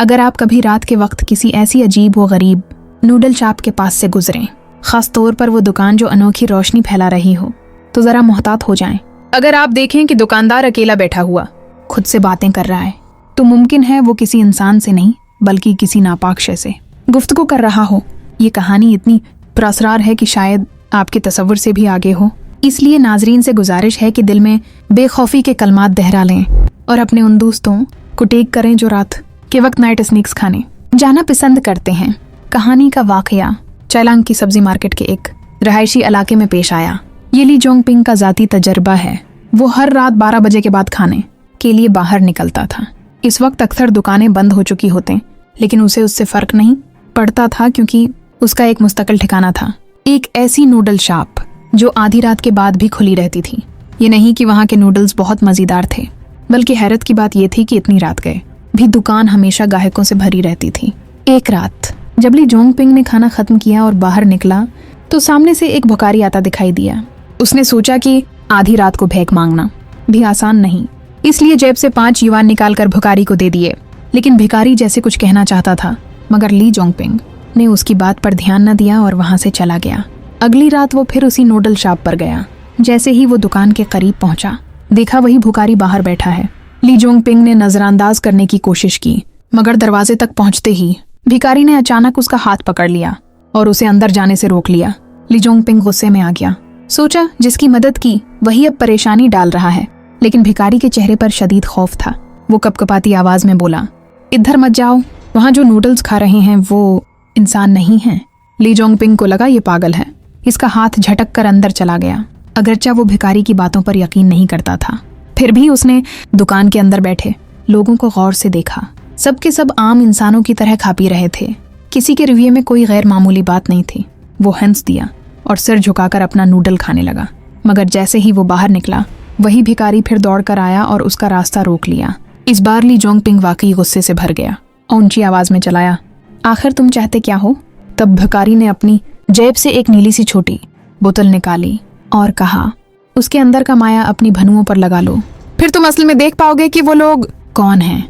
अगर आप कभी रात के वक्त किसी ऐसी अजीब व गरीब नूडल शॉप के पास से गुजरें, खास तौर पर वो दुकान जो अनोखी रोशनी फैला रही हो, तो जरा मोहतात हो जाएं। अगर आप देखें कि दुकानदार अकेला बैठा हुआ खुद से बातें कर रहा है, तो मुमकिन है वो किसी इंसान से नहीं बल्कि किसी नापाक शय से गुफ्तगू कर रहा हो। ये कहानी इतनी पुरअसरार है कि शायद आपके तसव्वुर से भी आगे हो। इसलिए नाजरीन से गुजारिश है कि दिल में बेखौफी के कलमात दोहरा लें और अपने उन दोस्तों को टेक करें जो रात के वक्त नाइट स्नैक्स खाने जाना पसंद करते हैं। कहानी का वाकया चाइलांग की सब्जी मार्केट के एक रहायशी इलाके में पेश आया। ये ली जोंगपिंग का ज़ाती तजर्बा है। वो हर रात 12 बजे के बाद खाने के लिए बाहर निकलता था। इस वक्त अक्सर दुकानें बंद हो चुकी होते, लेकिन उसे उससे फ़र्क नहीं पड़ता था क्योंकि उसका एक मुस्तकिल ठिकाना था, एक ऐसी नूडल शॉप जो आधी रात के बाद भी खुली रहती थी। ये नहीं कि वहाँ के नूडल्स बहुत मज़ेदार थे, बल्कि हैरत की बात यह थी कि इतनी रात गए भी दुकान हमेशा ग्राहकों से भरी रहती थी। एक रात जब ली जोंगपिंग ने खाना ख़त्म किया और बाहर निकला तो सामने से एक भिखारी आता दिखाई दिया। उसने सोचा कि आधी रात को भीख मांगना भी आसान नहीं, इसलिए जेब से 5 युआन निकालकर भिखारी को दे दिए। लेकिन भिखारी जैसे कुछ कहना चाहता था, मगर ली जोंगपिंग ने उसकी बात पर ध्यान न दिया और वहां से चला गया। अगली रात वो फिर उसी नूडल शॉप पर गया। जैसे ही वो दुकान के करीब पहुंचा, देखा वही भिखारी बाहर बैठा है। ली जोंगपिंग ने नजरअंदाज करने की कोशिश की, मगर दरवाजे तक पहुंचते ही भिखारी ने अचानक उसका हाथ पकड़ लिया और उसे अंदर जाने से रोक लिया। ली जोंगपिंग गुस्से में आ गया। सोचा जिसकी मदद की वही अब परेशानी डाल रहा है, लेकिन भिखारी के चेहरे पर शदीद खौफ था। वो कपकपाती आवाज में बोला, इधर मत जाओ, वहाँ जो नूडल्स खा रहे हैं वो इंसान नहीं है। ली जोंगपिंग को लगा ये पागल है। इसका हाथ झटक कर अंदर चला गया। अगरचा वो भिखारी की बातों पर यकीन नहीं करता था, फिर भी उसने दुकान के अंदर बैठे लोगों को गौर से देखा। सब के सब आम इंसानों की तरह खा पी रहे थे। किसी के रवैये में कोई गैर मामूली बात नहीं थी। वो हंस दिया और सिर झुकाकर अपना नूडल खाने लगा। मगर जैसे ही वो बाहर निकला, वही भिखारी फिर दौड़कर आया और उसका रास्ता रोक लिया। इस बार ली जोंगपिंग वाकई गुस्से से भर गया और ऊंची आवाज में चलाया, आखिर तुम चाहते क्या हो? तब भिखारी ने अपनी जेब से एक नीली सी छोटी बोतल निकाली और कहा, उसके अंदर का माया अपनी भनुओं पर लगा लो, फिर तुम असल में देख पाओगे कि वो लोग कौन हैं,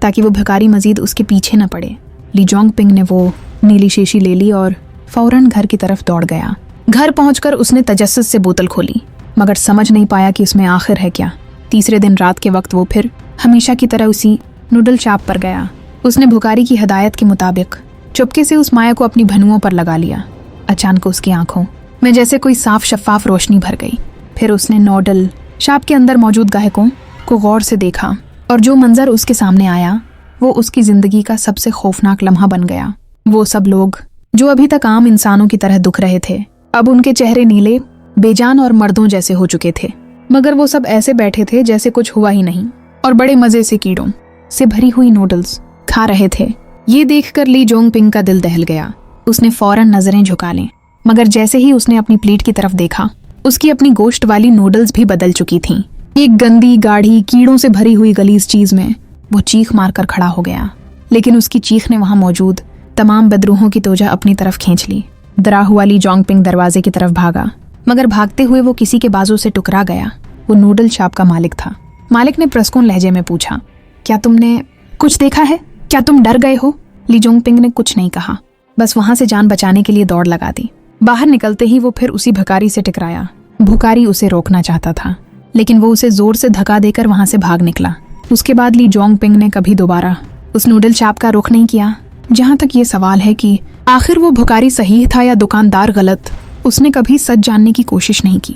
ताकि वो भिखारी मजीद उसके पीछे न पड़े। ली जोंगपिंग ने वो नीली शीशी ले ली और फौरन घर की तरफ दौड़ गया। घर पहुंचकर उसने तजस्सुस से बोतल खोली, मगर समझ नहीं पाया कि उसमें आखिर है क्या। तीसरे दिन रात के वक्त वो फिर हमेशा की तरह उसी नूडल शॉप पर गया। उसने भिखारी की हिदायत के मुताबिक चुपके से उस माया को अपनी भनुओं पर लगा लिया। अचानक उसकी आंखों में जैसे कोई साफ शफाफ रोशनी भर गई। फिर उसने नूडल शॉप के अंदर मौजूद ग्राहकों को गौर से देखा और जो मंजर उसके सामने आया वो उसकी जिंदगी का सबसे खौफनाक लम्हा बन गया। वो सब लोग जो अभी तक आम इंसानों की तरह दुख रहे थे, अब उनके चेहरे नीले, बेजान और मर्दों जैसे हो चुके थे। मगर वो सब ऐसे बैठे थे जैसे कुछ हुआ ही नहीं और बड़े मजे से कीड़ों से भरी हुई नूडल्स खा रहे थे। ये देखकर ली जोंगपिंग का दिल दहल गया। उसने फौरन नजरें झुका लीं, मगर जैसे ही उसने अपनी प्लेट की तरफ देखा, उसकी अपनी गोश्त वाली नूडल्स भी बदल चुकी थीं। एक गंदी, गाढ़ी, कीड़ों से भरी हुई गलीज चीज में वो चीख मारकर खड़ा हो गया। लेकिन उसकी चीख ने वहां मौजूद तमाम बदरूहों की तोजा अपनी तरफ खींच ली। डरा हुआ ली जोंगपिंग दरवाजे की तरफ भागा, मगर भागते हुए वो किसी के बाजू से टकरा गया। वो नूडल शॉप का मालिक था। मालिक ने प्रस्कून लहजे में पूछा, क्या तुमने कुछ देखा है? क्या तुम डर गए हो? ली जोंगपिंग ने कुछ नहीं कहा, बस वहां से जान बचाने के लिए दौड़ लगा दी। बाहर निकलते ही वो फिर उसी भिखारी से टकराया। भिखारी उसे रोकना चाहता था, लेकिन वो उसे जोर से धक्का देकर वहां से भाग निकला। उसके बाद ली जोंगपिंग ने कभी दोबारा उस नूडल शॉप का रुख नहीं किया। जहां तक ये सवाल है कि आखिर वो भिखारी सही था या दुकानदार गलत, उसने कभी सच जानने की कोशिश नहीं की।